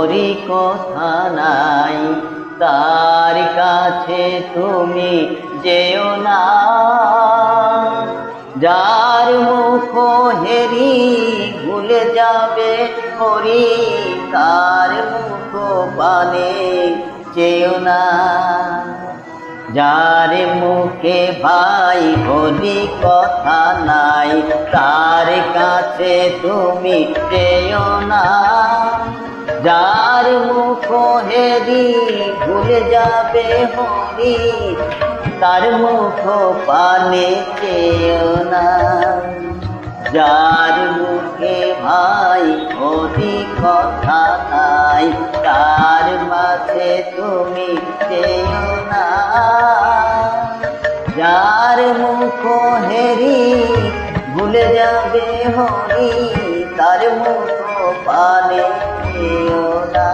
হরি কথা নাই, তার কাছে তুমি যেও না। যার মুখ হেরি ভুলে যাবে হরি, তার মুখ পানে চেও না। যার মুখে ভাই হরি কথা নাই, তার কাছে তুমি যেও না। যার মুখ হেরি ভুলে যাবে হরি, তার মুখ পানে চেও না। যার মুখে ভাই হরি কথা নাই, তার মাঝে তুমি চেও না। যার মুখ হেরি ভুলে যাবে হরি, তার মুখ পানে চেও না।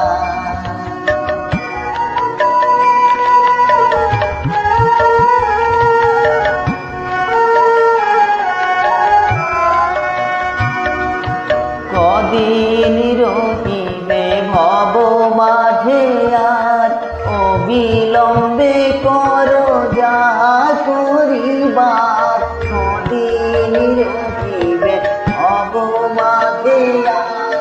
কদিন রহিবে ভব মাঝে আর, অবিলম্বে করো যাহা করিবার। কদিন রহিবে ভব মাঝে আর,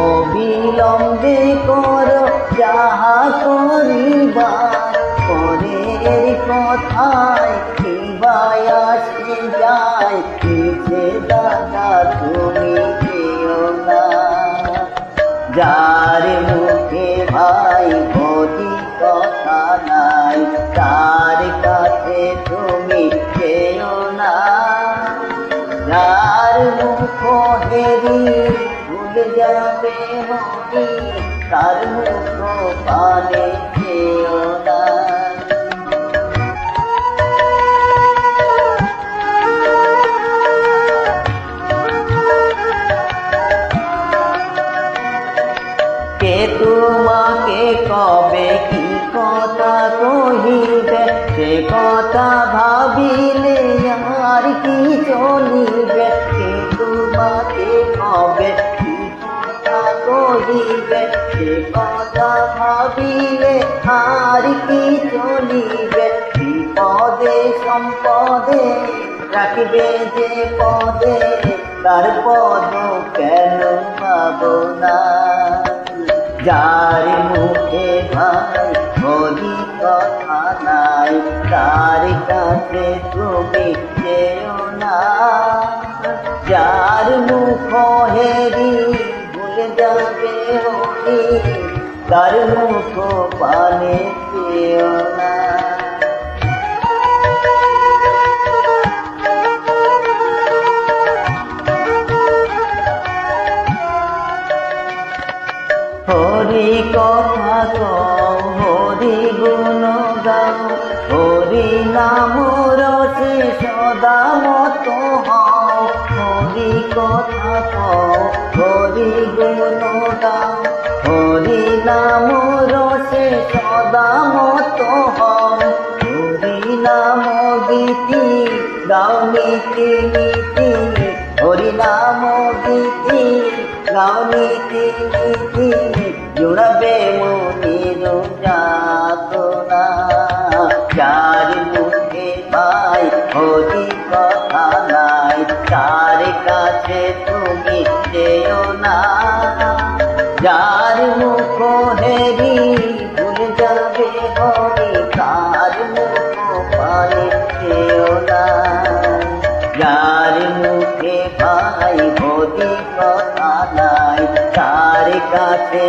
অবিলম্বে করো যাহা করিবার। পরের কথায় কিবায় আসে যায়, পিছে দাদা তুমি যেও না। যার মুখে ভাই হরি কথা নাই, তার কাছে তুমি যেও না। যার মুখ হেরি ভুলে যাবে হরি, তার মুখ পানে চেও না। কে তোমাকে কবে কি কথা কহিবে, সে কথা ভাবিলে আর কি চলিবে। কে তোমাকে কবে কি কথা কহিবে, সে কথা ভাবিলে আর কি চলিবে। বিপদে সম্পদে রাখবে যে পদে, তার পদ কেন পাবো না। যার মুখে ভাই হরি কথা নাই, তার কাছে তুমি যেও না। যার মুখ হেরি ভুলে যাবে হরি, তার মুখ পানে চেও না। হরি কথা কও, হরি গুণ গাও, হরি নাম রসে সদা মত হও। হরি কথা কও, হরি গুণ গাও, হরি নাম রসে সদা মত হও। হরি নাম গীতি গাও নীতি নীতি, হরি নাম গীতি গাও নীতি নীতি। জুড়াবে মনির যাতনা, যার মুখে ভাই হরি কথা নাই, তার কাছে তুমি যেও না। যার মুখ হেরি ভুলে যাবে হরি, তার মুখ পানে চেও না। যার মুখে ভাই হরি কথা নাই, তার কাছে